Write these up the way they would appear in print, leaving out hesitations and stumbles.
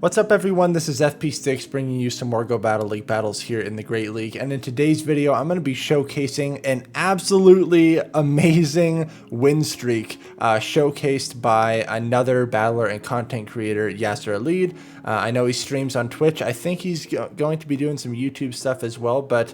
What's up everyone, this is FP Sticks bringing you some more Go Battle League battles here in the Great League, and in today's video I'm going to be showcasing an absolutely amazing win streak showcased by another battler and content creator, Yasser Alid. I know he streams on Twitch. I think he's going to be doing some YouTube stuff as well, but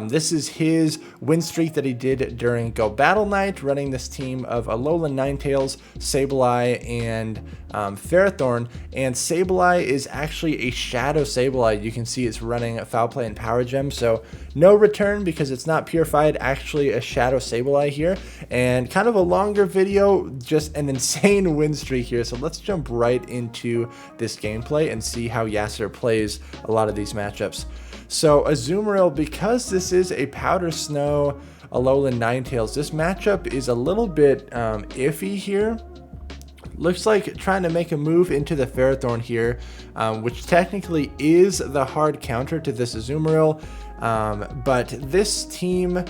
this is his win streak that he did during Go Battle Night, running this team of Alolan Ninetales, Sableye, and Ferrothorn. And Sableye is actually a Shadow Sableye. You can see it's running a Foul Play and Power Gem, so no return because it's not purified, actually a Shadow Sableye here. And kind of a longer video, just an insane win streak here, so let's jump right into this gameplay and see how Yasser plays a lot of these matchups. So Azumarill, because this is a Powder Snow Alolan Ninetales, this matchup is a little bit iffy here. Looks like trying to make a move into the Ferrothorn here, which technically is the hard counter to this Azumarill. But this team,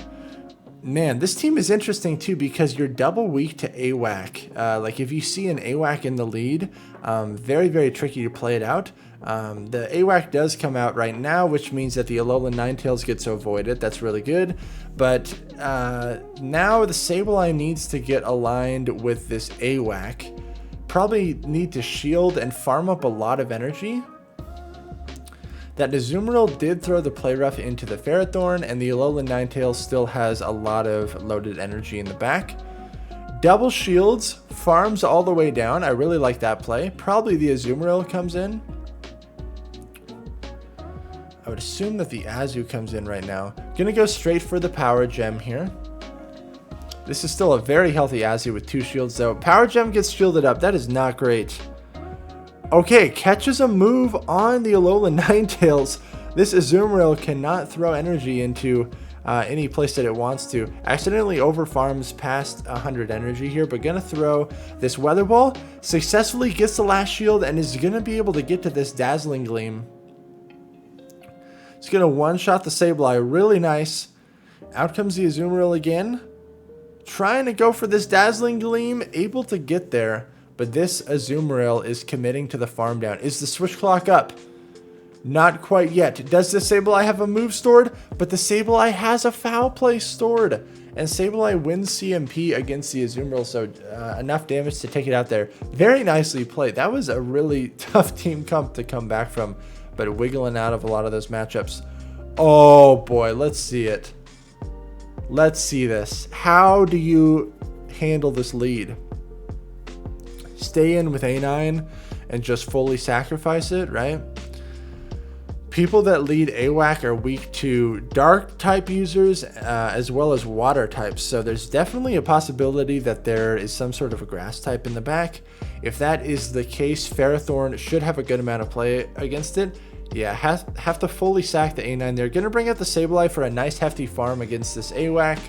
man, this team is interesting too because you're double weak to AWAC. Like if you see an AWAC in the lead, very, very tricky to play it out. The AWAC does come out right now, which means that the Alolan Ninetales gets avoided. That's really good. But now the Sableye needs to get aligned with this AWAC. Probably need to shield and farm up a lot of energy. That Azumarill did throw the Play Rough into the Ferrothorn, and the Alolan Ninetales still has a lot of loaded energy in the back. Double shields, farms all the way down. I really like that play. Probably the Azumarill comes in. I would assume that the Azu comes in right now. Gonna go straight for the Power Gem here. This is still a very healthy Azu with 2 shields though. Power Gem gets shielded up. That is not great. Okay, catches a move on the Alolan Ninetales. This Azumarill cannot throw energy into any place that it wants to. Accidentally overfarms past 100 energy here, but gonna throw this Weather Ball. Successfully gets the last shield and is gonna be able to get to this Dazzling Gleam. It's gonna one-shot the Sableye. Really nice. Out comes the Azumarill again. Trying to go for this Dazzling Gleam, able to get there, but this Azumarill is committing to the farm down. Is the switch clock up? Not quite yet. Does the Sableye have a move stored? But the Sableye has a Foul Play stored, and Sableye wins CMP against the Azumarill, so enough damage to take it out there. Very nicely played. That was a really tough team comp to come back from, but wiggling out of a lot of those matchups. Oh boy, let's see it. Let's see this. How do you handle this lead? Stay in with A9 and just fully sacrifice it, right? People that lead AWAC are weak to dark type users as well as water types. So there's definitely a possibility that there is some sort of a grass type in the back. If that is the case, Ferrothorn should have a good amount of play against it. Yeah, have to fully sack the A9 there. Gonna bring out the Sableye for a nice hefty farm against this AWAC.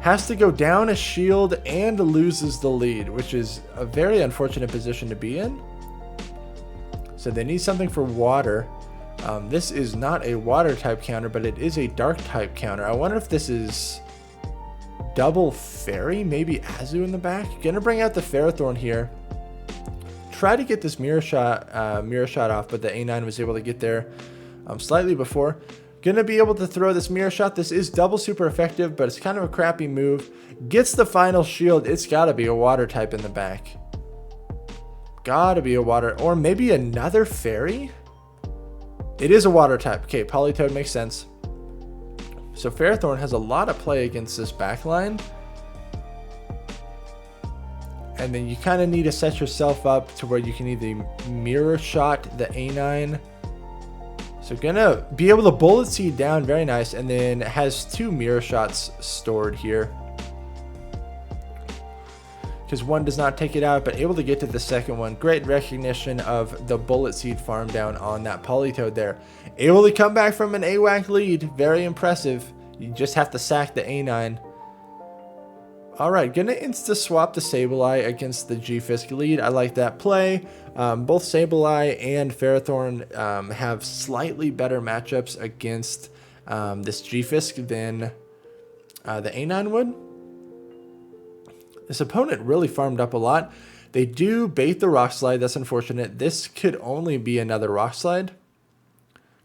Has to go down a shield and loses the lead, which is a very unfortunate position to be in. So they need something for water. This is not a water type counter, but it is a dark type counter. I wonder if this is double fairy, maybe Azu in the back. Gonna bring out the Ferrothorn here. Try to get this mirror shot off, but the A9 was able to get there slightly before. Gonna be able to throw this mirror shot. This is double super effective, but it's kind of a crappy move. Gets the final shield. It's gotta be a water type in the back. Gotta be a water, or maybe another fairy? It is a water type. Okay, politoed makes sense. So Ferrothorn has a lot of play against this backline. And then you kind of need to set yourself up to where you can either mirror shot the A9. So gonna be able to bullet seed down, very nice, and then has 2 mirror shots stored here. Because one does not take it out, but able to get to the second one. Great recognition of the bullet seed farm down on that politoed there. Able to come back from an AWAC lead, very impressive. You just have to sack the A9. Alright, gonna insta-swap the Sableye against the g-fisk lead. I like that play. Both Sableye and Ferrothorn have slightly better matchups against this g-fisk than the A9 would. This opponent really farmed up a lot. They do bait the Rock Slide. That's unfortunate. This could only be another Rock Slide,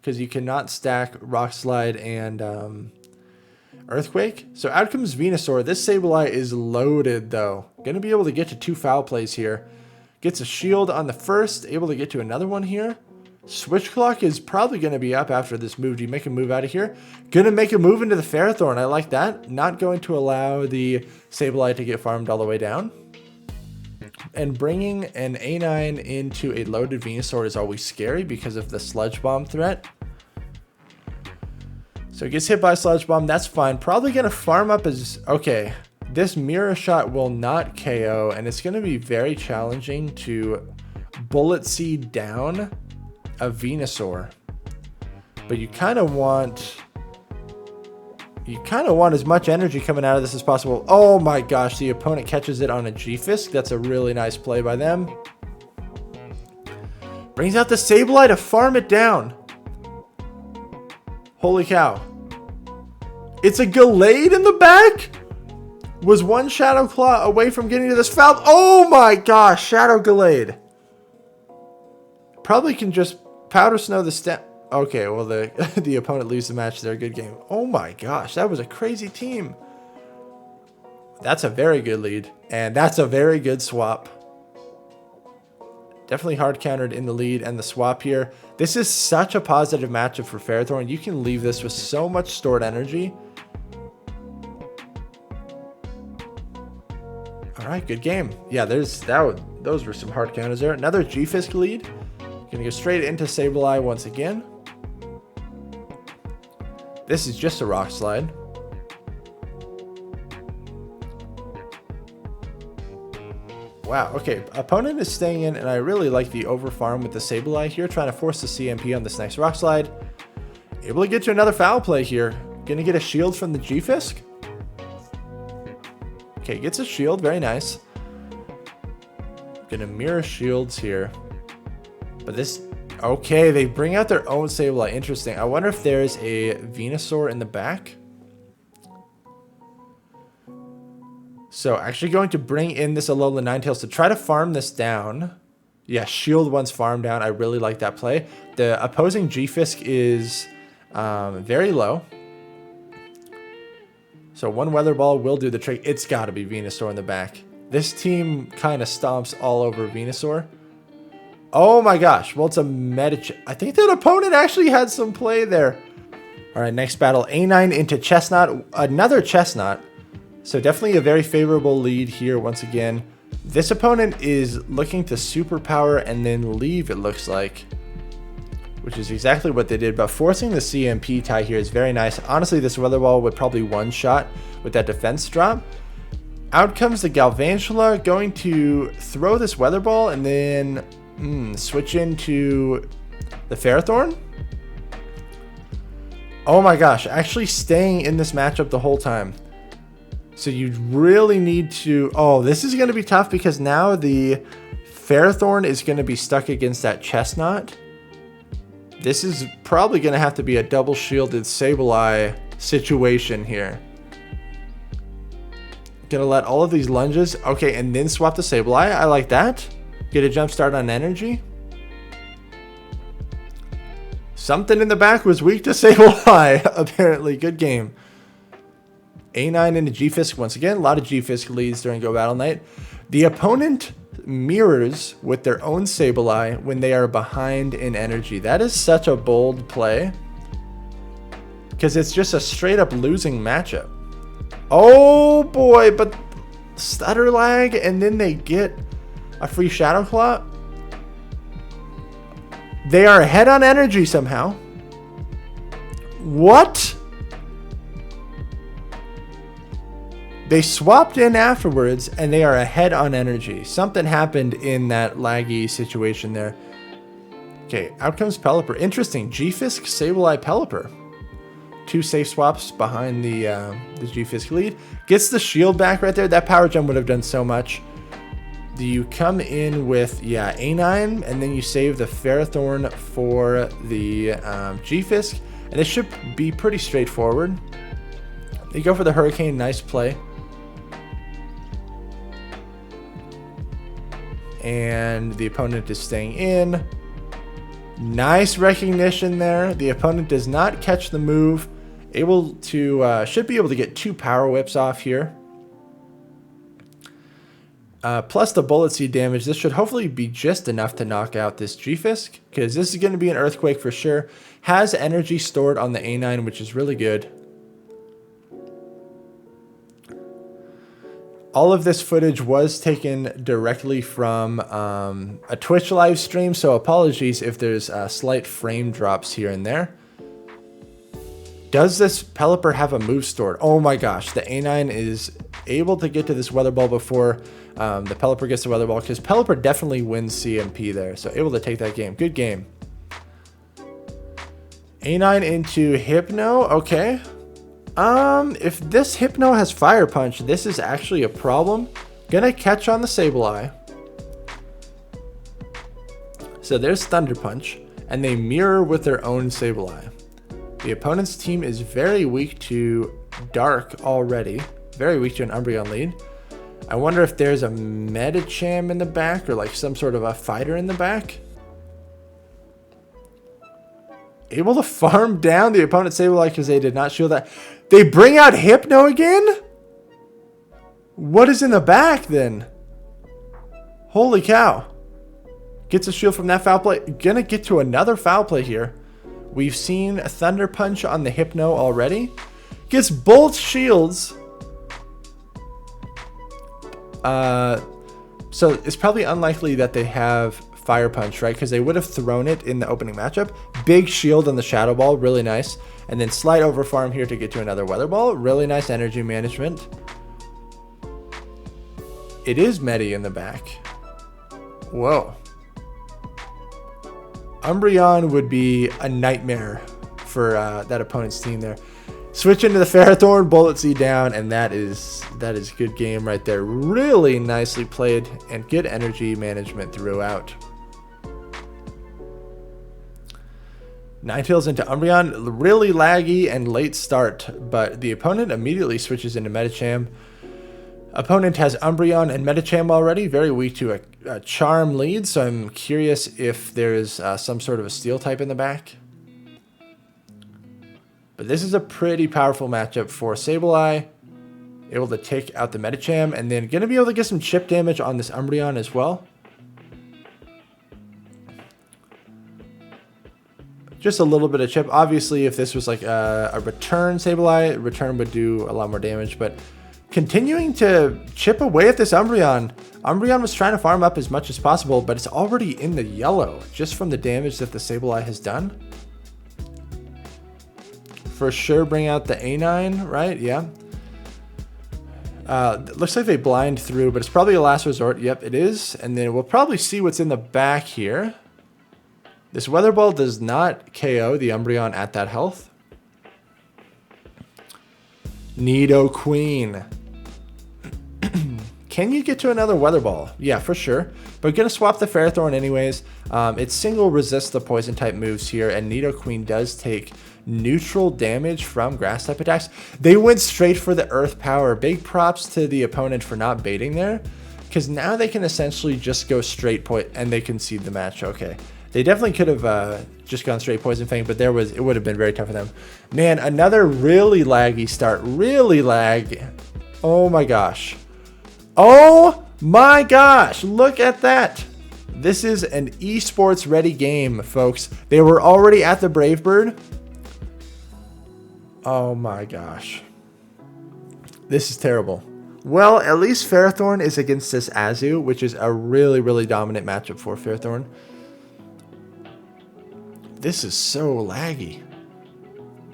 because you cannot stack Rock Slide and Earthquake. So out comes Venusaur. This Sableye is loaded, though. Going to be able to get to 2 foul plays here. Gets a shield on the first, able to get to another one here. Switch Clock is probably going to be up after this move. Do you make a move out of here? Going to make a move into the Ferrothorn. I like that. Not going to allow the Sableye to get farmed all the way down. And bringing an A9 into a loaded Venusaur is always scary because of the Sludge Bomb threat. So it gets hit by Sludge Bomb. That's fine. Probably going to farm up as... Okay, this Mirror Shot will not KO, and it's going to be very challenging to Bullet Seed down a Venusaur. But you kind of want... as much energy coming out of this as possible. Oh my gosh, the opponent catches it on a g-fisk. That's a really nice play by them. Brings out the Sableye to farm it down. Holy cow. It's a Gallade in the back? Was one Shadow Claw away from getting to this foul? Oh my gosh, Shadow Gallade. Probably can just Powder Snow the stem. Okay, well, the opponent leaves the match there. Good game. Oh my gosh, that was a crazy team. That's a very good lead, and that's a very good swap. Definitely hard countered in the lead and the swap here. This is such a positive matchup for Ferrothorn. You can leave this with so much stored energy. All right, good game. Yeah, those were some hard counters there. Another G-Fisk lead. Gonna go straight into Sableye once again. This is just a Rock Slide. Wow, okay. Opponent is staying in, and I really like the over farm with the Sableye here, trying to force the CMP on this next Rock Slide. Able to get to another foul play here. Gonna get a shield from the G-Fisk. Okay, gets a shield, very nice. Gonna mirror shields here. But this, okay, they bring out their own Sableye. Interesting. I wonder if there's a Venusaur in the back. So actually going to bring in this Alola Ninetales to try to farm this down. Yeah, shield once farmed down. I really like that play. The opposing G-Fisk is very low. So one Weather Ball will do the trick. It's got to be Venusaur in the back. This team kind of stomps all over Venusaur. Oh my gosh. Well, it's a Medichip. I think that opponent actually had some play there. All right, next battle. A9 into Chestnut. Another Chestnut. So definitely a very favorable lead here once again. This opponent is looking to superpower and then leave, it looks like. Which is exactly what they did. But forcing the CMP tie here is very nice. Honestly, this Weather Ball would probably one-shot with that defense drop. Out comes the Galvantula, going to throw this Weather Ball and then switch into the Ferrothorn. Oh my gosh, actually staying in this matchup the whole time. So you really need to... Oh, this is going to be tough because now the Ferrothorn is going to be stuck against that Chestnut. This is probably going to have to be a double shielded Sableye situation here. Gonna let all of these lunges. Okay, and then swap the Sableye. I like that. Get a jump start on energy. Something in the back was weak to Sableye, apparently. Good game. A9 into G-Fisk once again. A lot of G-Fisk leads during Go Battle Night. The opponent mirrors with their own Sableye when they are behind in energy. That is such a bold play. Because it's just a straight up losing matchup. Oh boy, but stutter lag and then they get a free Shadow Claw. They are ahead on energy somehow. What? They swapped in afterwards and they are ahead on energy. Something happened in that laggy situation there. Okay, out comes Pelipper. Interesting. G-Fisk, Sableye, Pelipper. Two safe swaps behind the G-Fisk lead. Gets the shield back right there. That power gem would have done so much. You come in with, yeah, A9, and then you save the Ferrothorn for the G-Fisk. And this should be pretty straightforward. They go for the Hurricane. Nice play. And the opponent is staying in. Nice recognition there. The opponent does not catch the move. Able to, should be able to get 2 power whips off here. Plus the bullet seed damage. This should hopefully be just enough to knock out this g-fisk, because this is going to be an earthquake for sure. Has energy stored on the A9, which is really good. All of this footage was taken directly from a Twitch live stream, so apologies if there's slight frame drops here and there. Does this Pelipper have a move stored? Oh my gosh, the A9 is able to get to this weather ball before the Pelipper gets the weather ball, because Pelipper definitely wins CMP there, so able to take that game. Good game. A9 into Hypno, okay. If this Hypno has Fire Punch, this is actually a problem. Gonna catch on the Sableye. So there's Thunder Punch, and they mirror with their own Sableye. The opponent's team is very weak to Dark already. Very weak to an Umbreon lead. I wonder if there's a Medicham in the back, or like some sort of a fighter in the back. Able to farm down the opponent's Sableye because they did not shield that. They bring out Hypno again? What is in the back then? Holy cow. Gets a shield from that foul play. Gonna get to another foul play here. We've seen a Thunder Punch on the Hypno already. Gets both shields. So it's probably unlikely that they have Fire Punch, right? Because they would have thrown it in the opening matchup. Big shield on the Shadow Ball, really nice. And then slight over farm here to get to another Weather Ball. Really nice energy management. It is Medi in the back. Whoa. Umbreon would be a nightmare for that opponent's team there. Switch into the Ferrothorn, Bullet Seed down, and that is good game right there. Really nicely played and good energy management throughout. Ninetales into Umbreon, really laggy and late start, but the opponent immediately switches into Medicham. Opponent has Umbreon and Medicham already, very weak to a Charm lead, so I'm curious if there's some sort of a Steel type in the back. But this is a pretty powerful matchup for Sableye. Able to take out the Medicham, and then going to be able to get some chip damage on this Umbreon as well. Just a little bit of chip. Obviously, if this was like a return Sableye, return would do a lot more damage, but continuing to chip away at this Umbreon. Umbreon was trying to farm up as much as possible, but it's already in the yellow just from the damage that the Sableye has done. For sure bring out the A9, right? Yeah. Looks like they blind through, but it's probably a last resort. Yep, it is. And then we'll probably see what's in the back here. This Weather Ball does not KO the Umbreon at that health. Nidoqueen. Can you get to another Weather Ball? Yeah, for sure. But gonna swap the Ferrothorn anyways. It single resists the poison type moves here, and Nidoqueen does take neutral damage from grass type attacks. They went straight for the earth power. Big props to the opponent for not baiting there, because now they can essentially just go straight and they concede the match. Okay. They definitely could have just gone straight Poison Fang, but it would have been very tough for them. Man, another really laggy start. Really lag. Oh my gosh. Oh my gosh. Look at that. This is an esports ready game, folks. They were already at the Brave Bird. Oh my gosh. This is terrible. Well, at least Ferrothorn is against this Azu, which is a really, really dominant matchup for Ferrothorn. This is so laggy.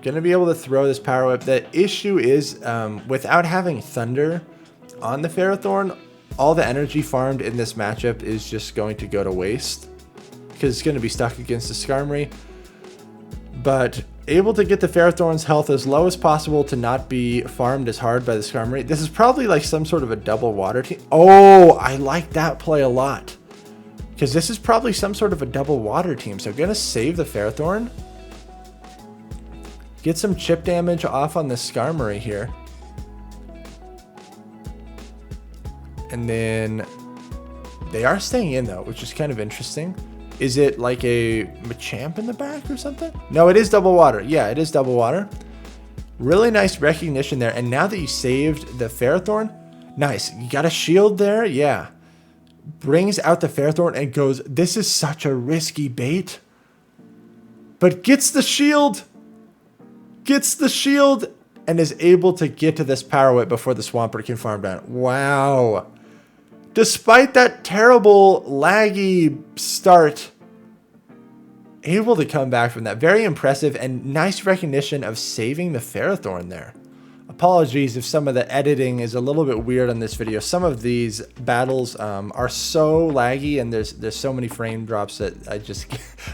Gonna be able to throw this Power Whip. The issue is, without having Thunder on the Ferrothorn, all the energy farmed in this matchup is just going to go to waste, because it's going to be stuck against the Skarmory. But able to get the Ferrothorn's health as low as possible to not be farmed as hard by the Skarmory. This is probably like some sort of a double water team. Oh, I like that play a lot. Because this is probably some sort of a double water team. So going to save the Ferrothorn. Get some chip damage off on the Skarmory here. And then They are staying in though, which is kind of interesting. Is it like a Machamp in the back or something? No, it is double water. Yeah, it is double water. Really nice recognition there. And now that you saved the Ferrothorn, nice. You got a shield there. Yeah. Brings out the Ferrothorn and goes, this is such a risky bait. But gets the shield. Gets the shield and is able to get to this Power Whip before the Swampert can farm down. Wow. Despite that terrible laggy start, able to come back from that. Very impressive and nice recognition of saving the Ferrothorn there. Apologies if some of the editing is a little bit weird on this video. Some of these battles are so laggy and there's so many frame drops that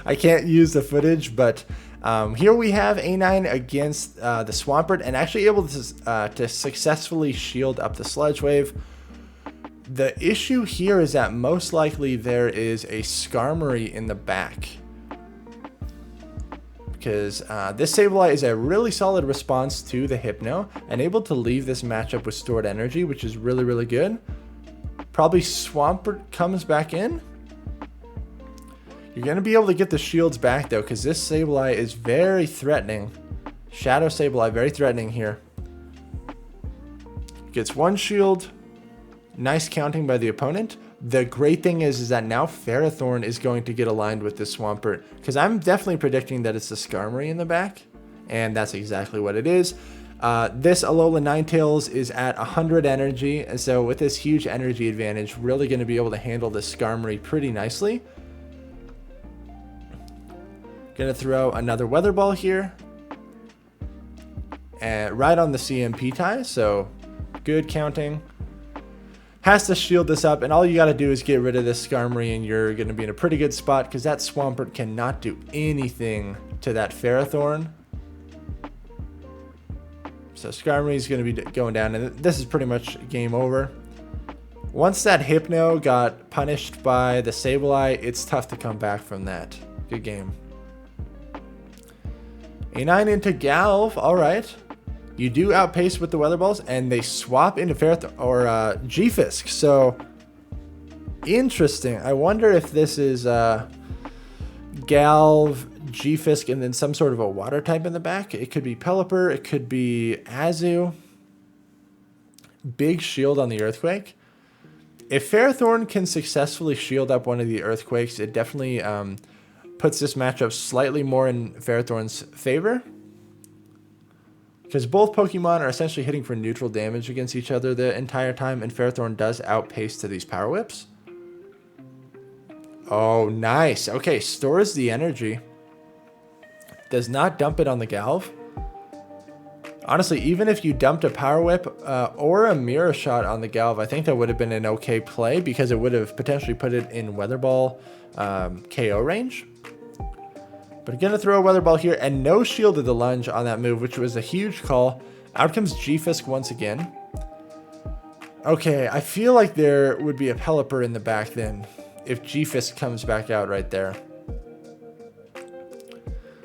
I can't use the footage. But here we have A9 against the Swampert and actually able to successfully shield up the Sludge Wave. The issue here is that most likely there is a Skarmory in the back. Because this Sableye is a really solid response to the Hypno and able to leave this matchup with stored energy, which is really, really good. Probably Swampert comes back in. You're going to be able to get the shields back though, because this Sableye is very threatening. Shadow Sableye, very threatening here. Gets one shield. Nice counting by the opponent. The great thing is that now Ferrothorn is going to get aligned with this Swampert, because I'm definitely predicting that it's the Skarmory in the back, and that's exactly what it is. This Alola Ninetales is at 100 energy, and so with this huge energy advantage, really going to be able to handle this Skarmory pretty nicely. Going to throw another Weather Ball here, and right on the CMP tie, so good counting. Has to shield this up, and all you got to do is get rid of this Skarmory, and you're going to be in a pretty good spot, because that Swampert cannot do anything to that Ferrothorn. So Skarmory is going to be going down, and this is pretty much game over. Once that Hypno got punished by the Sableye, it's tough to come back from that. Good game. A9 into Galv, alright. You do outpace with the Weather Balls, and they swap into Ferrothorn or g-fisk. So interesting. I wonder if this is Galv, g-fisk, and then some sort of a water type in the back. It could be Pelipper. It could be Azu. Big shield on the Earthquake. If Ferrothorn can successfully shield up one of the Earthquakes, it definitely puts this matchup slightly more in Ferrothorn's favor. Because both Pokemon are essentially hitting for neutral damage against each other the entire time, and Ferrothorn does outpace to these Power Whips. Oh, nice. Okay, stores the energy. Does not dump it on the Galv. Honestly, even if you dumped a Power Whip or a Mirror Shot on the Galv, I think that would have been an okay play, because it would have potentially put it in Weather Ball KO range. But going to throw a Weather Ball here, and no shield of the lunge on that move, which was a huge call. Out comes g-fisk once again. Okay, I feel like there would be a Pelipper in the back then, if g-fisk comes back out right there.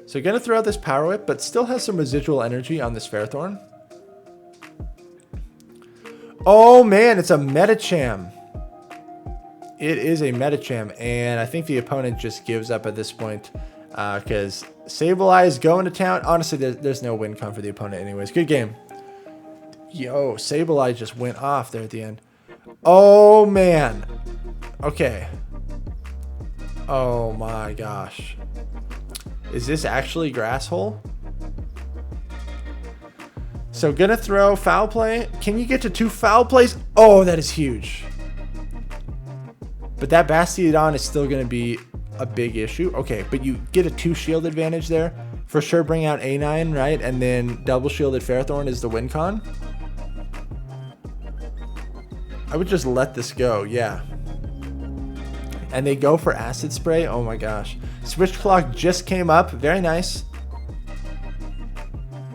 So going to throw out this Power Whip, but still has some residual energy on this Ferrothorn. Oh man, it's a Medicham. It is a Medicham, and I think the opponent just gives up at this point. Because Sableye is going to town. Honestly, there's no win con for the opponent anyways. Good game. Yo, Sableye just went off there at the end. Oh, man. Okay. Oh, my gosh. Is this actually Grasshole? So, gonna throw Foul Play. Can you get to 2 Foul Plays? Oh, that is huge. But that Bastiodon is still going to be a big issue. Okay, but you get a 2 shield advantage there. For sure bring out A9, right? And then double shielded Ferrothorn is the win con. I would just let this go, yeah. And they go for Acid Spray. Oh my gosh. Switch Clock just came up. Very nice.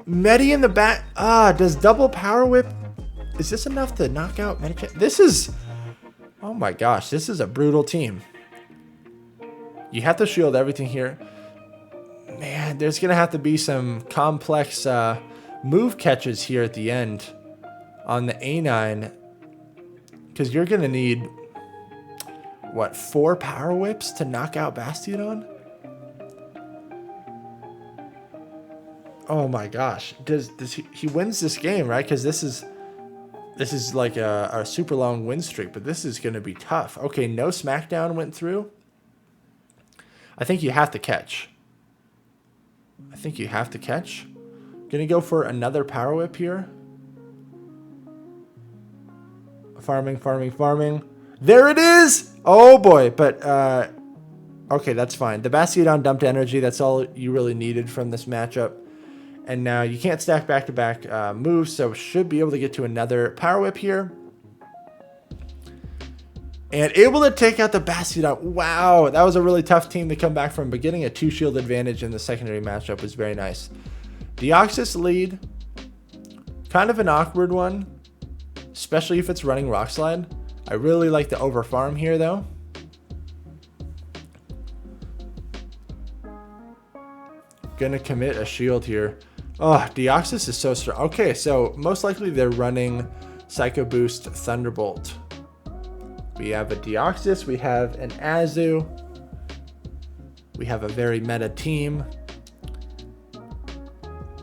Medi in the back. Does double Power Whip. Is this enough to knock out Medicham? This is. Oh my gosh. This is a brutal team. You have to shield everything here. Man, there's going to have to be some complex move catches here at the end on the A9. Because you're going to need what, 4 power whips to knock out Bastiodon? Oh my gosh. Does he wins this game, right? Because this is like a super long win streak, but this is going to be tough. Okay, no Smackdown went through. I think you have to catch. Gonna go for another power whip here. Farming. There it is! Oh boy, but okay, that's fine. The Bastiodon dumped energy. That's all you really needed from this matchup. And now you can't stack back-to-back moves, so should be able to get to another power whip here. And able to take out the Bastiodon. Wow, that was a really tough team to come back from, but getting a 2-shield advantage in the secondary matchup was very nice. Deoxys lead. Kind of an awkward one, especially if it's running Rock Slide. I really like the overfarm here, though. Gonna commit a shield here. Oh, Deoxys is so strong. Okay, so most likely they're running Psycho Boost Thunderbolt. We have a Deoxys, we have an Azu. We have a very meta team.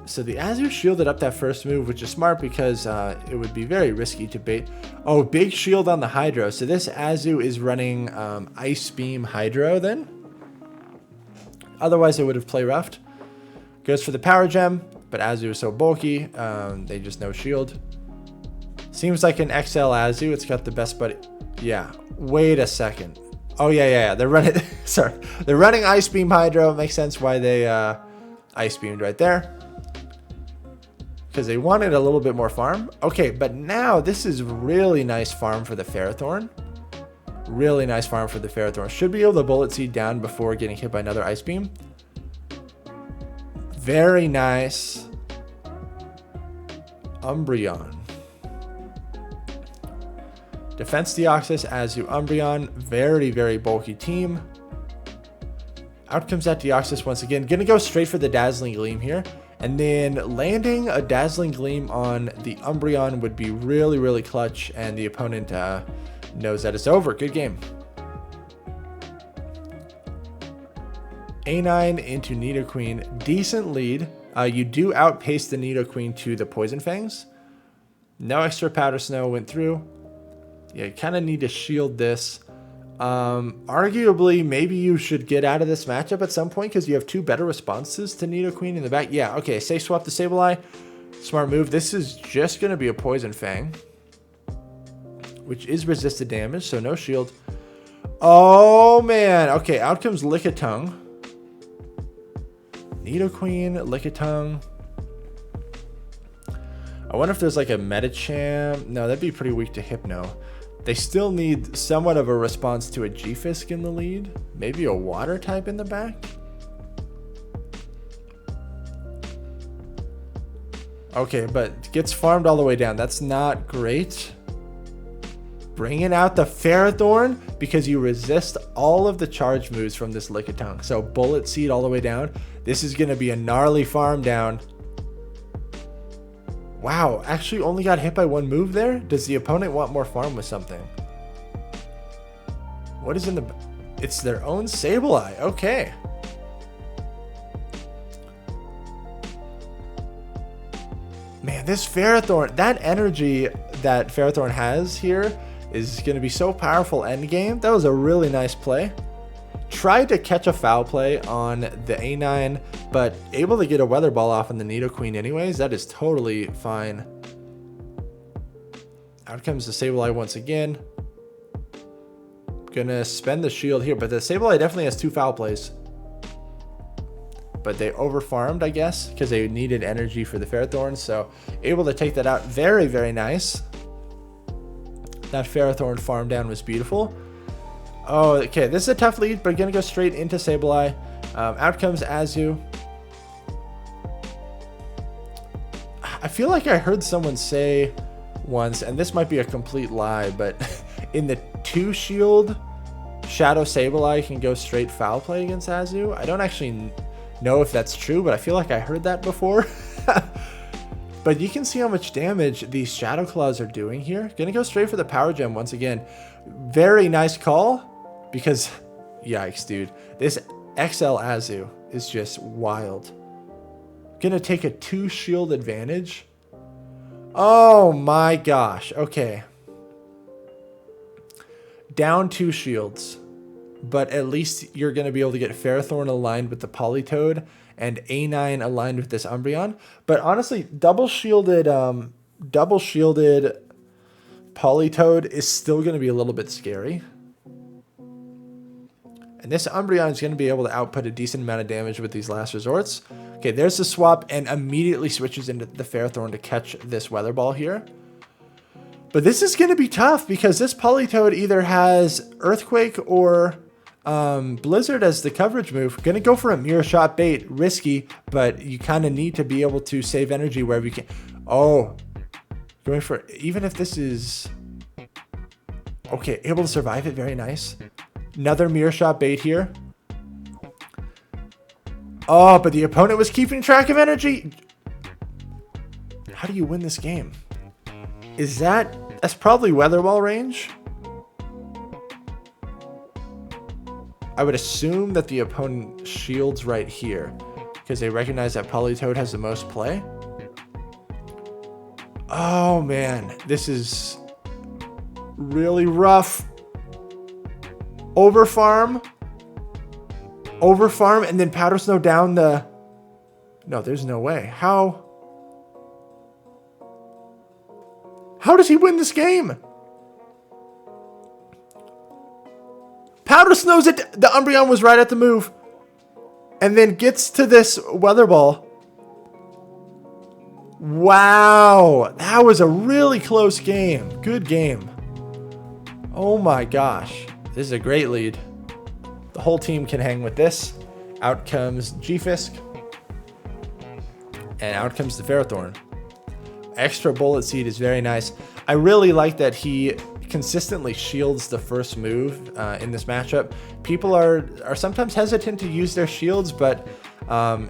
So the Azu shielded up that first move, which is smart because it would be very risky to bait. Oh, big shield on the Hydro. So this Azu is running Ice Beam Hydro then. Otherwise it would have play roughed. Goes for the Power Gem, but Azu is so bulky, they just no shield. Seems like an XL Azu. It's got the best buddy. Yeah, wait a second. Oh yeah. They're running. Sorry, they're running Ice Beam Hydro. It makes sense why they Ice Beamed right there, because they wanted a little bit more farm. Okay, but now this is really nice farm for the Ferrothorn. Should be able to Bullet Seed down before getting hit by another Ice Beam. Very nice. Umbreon. Defense Deoxys, Azu, Umbreon. Very, very bulky team. Out comes that Deoxys once again. Gonna go straight for the Dazzling Gleam here. And then landing a Dazzling Gleam on the Umbreon would be really, really clutch. And the opponent knows that it's over. Good game. A9 into Nidoqueen. Decent lead. You do outpace the Nidoqueen to the Poison Fangs. No extra Powder Snow went through. Yeah, you kind of need to shield this. Arguably, maybe you should get out of this matchup at some point because you have 2 better responses to Nidoqueen in the back. Yeah, okay, safe swap to Sableye. Smart move. This is just going to be a Poison Fang, which is resisted damage, so no shield. Oh, man. Okay, out comes Lickitung. Nidoqueen, Lickitung. I wonder if there's like a Medicham. No, that'd be pretty weak to Hypno. They still need somewhat of a response to a g-fisk in the lead. Maybe a water type in the back. Okay, but gets farmed all the way down. That's not great. Bringing out the Ferrothorn because you resist all of the charge moves from this Lickitung. So Bullet Seed all the way down. This is going to be a gnarly farm down. Wow, actually only got hit by 1 move there? Does the opponent want more farm with something? What is in the... It's their own Sableye. Okay. Man, this Ferrothorn, that energy that Ferrothorn has here is going to be so powerful endgame. That was a really nice play. Tried to catch a foul play on the A9, but able to get a Weather Ball off on the Nidoqueen anyways. That is totally fine. Out comes the Sableye once again. Gonna spend the shield here, but the Sableye definitely has 2 foul plays. But they overfarmed, I guess, because they needed energy for the Ferrothorn. So able to take that out. Very, very nice. That Ferrothorn farm down was beautiful. Oh, okay. This is a tough lead, but gonna go straight into Sableye. Out comes Azu. I feel like I heard someone say once, and this might be a complete lie, but in the 2-shield, Shadow Sableye can go straight foul play against Azu. I don't actually know if that's true, but I feel like I heard that before. But you can see how much damage these Shadow Claws are doing here. Gonna go straight for the Power Gem once again. Very nice call. Because, yikes, dude. This XL Azu is just wild. Gonna take a 2 shield advantage. Oh my gosh. Okay. Down 2 shields. But at least you're going to be able to get Ferrothorn aligned with the Politoed and A9 aligned with this Umbreon. But honestly, double shielded Politoed is still going to be a little bit scary. And this Umbreon is going to be able to output a decent amount of damage with these last resorts. Okay, there's the swap and immediately switches into the Ferrothorn to catch this Weather Ball here. But this is going to be tough because this Politoed either has Earthquake or Blizzard as the coverage move. Going to go for a Mirror Shot bait. Risky, but you kind of need to be able to save energy wherever you can. Oh, going for, even if this is... Okay, able to survive it. Very nice. Another Mirror Shot bait here. Oh, but the opponent was keeping track of energy. How do you win this game? That's probably Weather Ball range. I would assume that the opponent shields right here because they recognize that Politoed has the most play. Oh man, this is really rough. Overfarm, and then Powder Snow down the... No, there's no way. How does he win this game? Powder Snow's it. The Umbreon was right at the move. And then gets to this Weather Ball. Wow. That was a really close game. Good game. Oh my gosh. This is a great lead. The whole team can hang with this. Out comes g-fisk. And out comes the Ferrothorn. Extra Bullet Seed is very nice. I really like that he consistently shields the first move in this matchup. People are sometimes hesitant to use their shields, but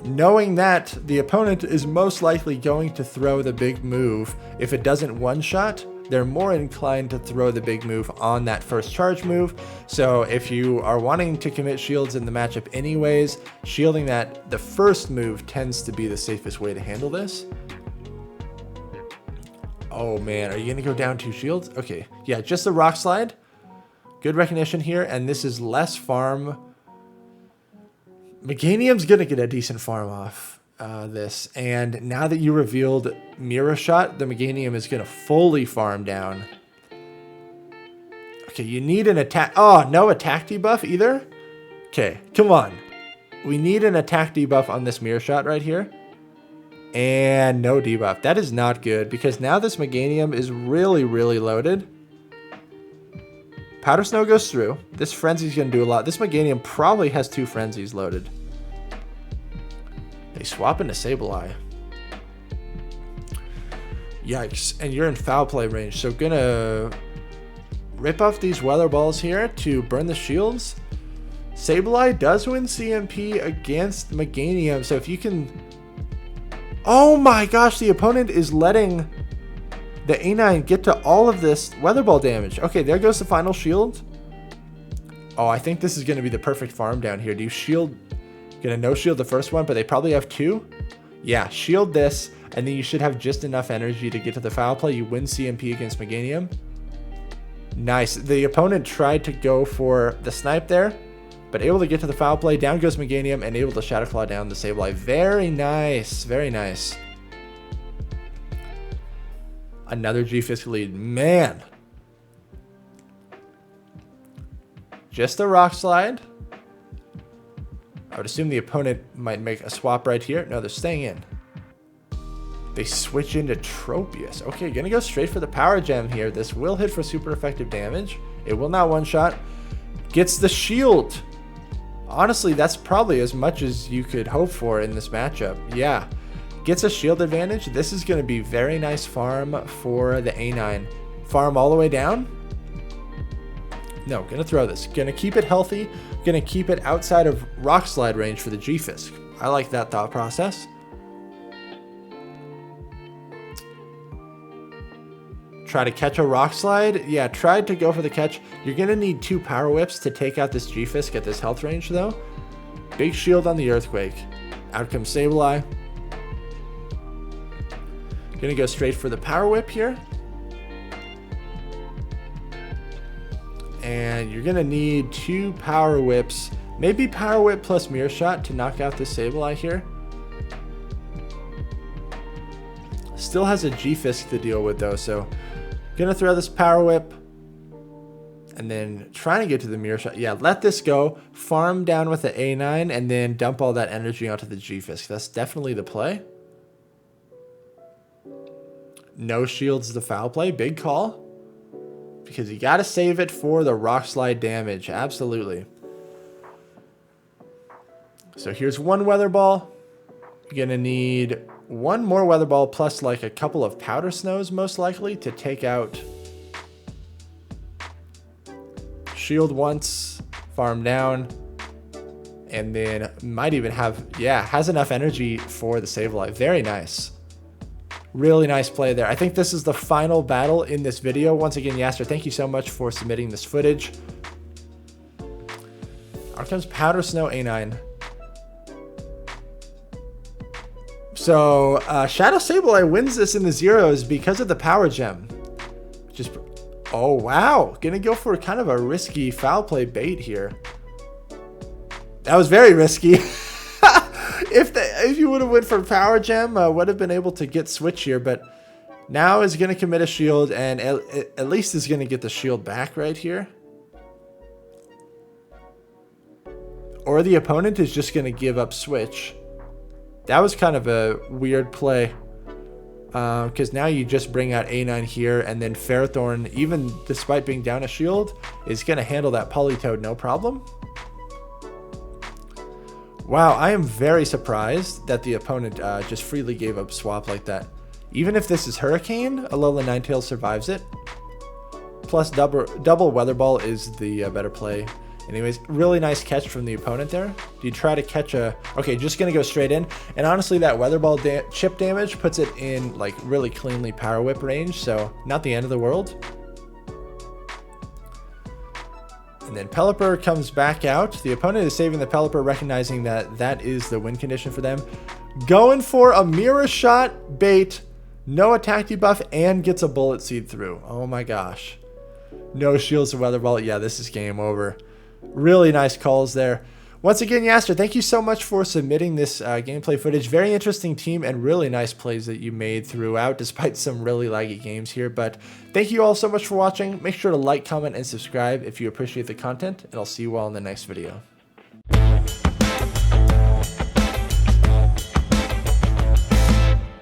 knowing that the opponent is most likely going to throw the big move, if it doesn't one-shot, they're more inclined to throw the big move on that first charge move. So if you are wanting to commit shields in the matchup anyways, shielding the first move tends to be the safest way to handle this. Oh man, are you gonna go down 2 shields? Okay, yeah, just the Rock Slide. Good recognition here, and this is less farm. Meganium's gonna get a decent farm off this, and now that you revealed Mirror Shot, the Meganium is gonna fully farm down. Okay, you need an attack. Oh, no attack debuff either? Okay, come on. We need an attack debuff on this Mirror Shot right here. And no debuff. That is not good because now this Meganium is really, really loaded. Powder Snow goes through. This Frenzy's going to do a lot. This Meganium probably has 2 Frenzies loaded. They swap into Sableye. Yikes. And you're in foul play range. So going to rip off these Weather Balls here to burn the shields. Sableye does win CMP against Meganium. So if you can... Oh my gosh, the opponent is letting the A9 get to all of this Weather Ball damage. Okay, there goes the final shield. Oh, I think this is going to be the perfect farm down here. Do you shield? Going to no shield the first one, but they probably have 2. Yeah, shield this, and then you should have just enough energy to get to the foul play. You win CMP against Meganium. Nice. The opponent tried to go for the snipe there, but able to get to the foul play. Down goes Meganium and able to Shadow Claw down the Sableye. Very nice. Very nice. Another g-fisk lead. Man. Just a Rock Slide. I would assume the opponent might make a swap right here. No, they're staying in. They switch into Tropius. Okay, gonna go straight for the Power Gem here. This will hit for super effective damage. It will not one-shot. Gets the shield. Honestly, that's probably as much as you could hope for in this matchup. Yeah. Gets a shield advantage. This is going to be very nice farm for the A9. Farm all the way down. No, going to throw this. Going to keep it healthy. Going to keep it outside of Rock Slide range for the g-fisk. I like that thought process. Try to catch a rock slide. Yeah, tried to go for the catch. You're going to need 2 power whips to take out this g-fisk at this health range though. Big shield on the earthquake. Out comes Sableye. Gonna go straight for the power whip here. And you're gonna need 2 power whips. Maybe power whip plus mirror shot to knock out this Sableye here. Still has a g-fisk to deal with though, so gonna throw this power whip. And then trying to get to the mirror shot. Yeah, let this go. Farm down with the A9 and then dump all that energy onto the g-fisk. That's definitely the play. No shields the foul play. Big call. Because you got to save it for the rock slide damage. Absolutely. So here's 1 weather ball. You're going to need 1 more weather ball plus like a couple of powder snows most likely to take out. Shield once. Farm down. And then might even have, yeah, has enough energy for the Sableye. Very nice. Really nice play there. I think this is the final battle in this video. Once again, Yaster, thank you so much for submitting this footage. Out comes Powder Snow A9. So, Shadow Sableye wins this in the zeros because of the Power Gem. Just, oh wow. Gonna go for kind of a risky foul play bait here. That was very risky. If you would have went for Power Gem, would have been able to get switch here, but now is going to commit a shield and at least is going to get the shield back right here. Or the opponent is just going to give up switch. That was kind of a weird play because now you just bring out A9 here and then Ferrothorn, even despite being down a shield, is going to handle that politoed no problem. Wow, I am very surprised that the opponent just freely gave up swap like that. Even if this is Hurricane, Alola Ninetales survives it. Plus double Weather Ball is the better play. Anyways, really nice catch from the opponent there. Do you try to catch a... Okay, just going to go straight in. And honestly, that Weather Ball chip damage puts it in like really cleanly Power Whip range, so not the end of the world. And then Pelipper comes back out. The opponent is saving the Pelipper, recognizing that that is the win condition for them. Going for a mirror shot bait. No attack debuff and gets a bullet seed through. Oh my gosh. No shields to Weather Ball. Yeah, this is game over. Really nice calls there. Once again, Yaster, thank you so much for submitting this gameplay footage. Very interesting team and really nice plays that you made throughout, despite some really laggy games here. But thank you all so much for watching. Make sure to like, comment, and subscribe if you appreciate the content, and I'll see you all in the next video.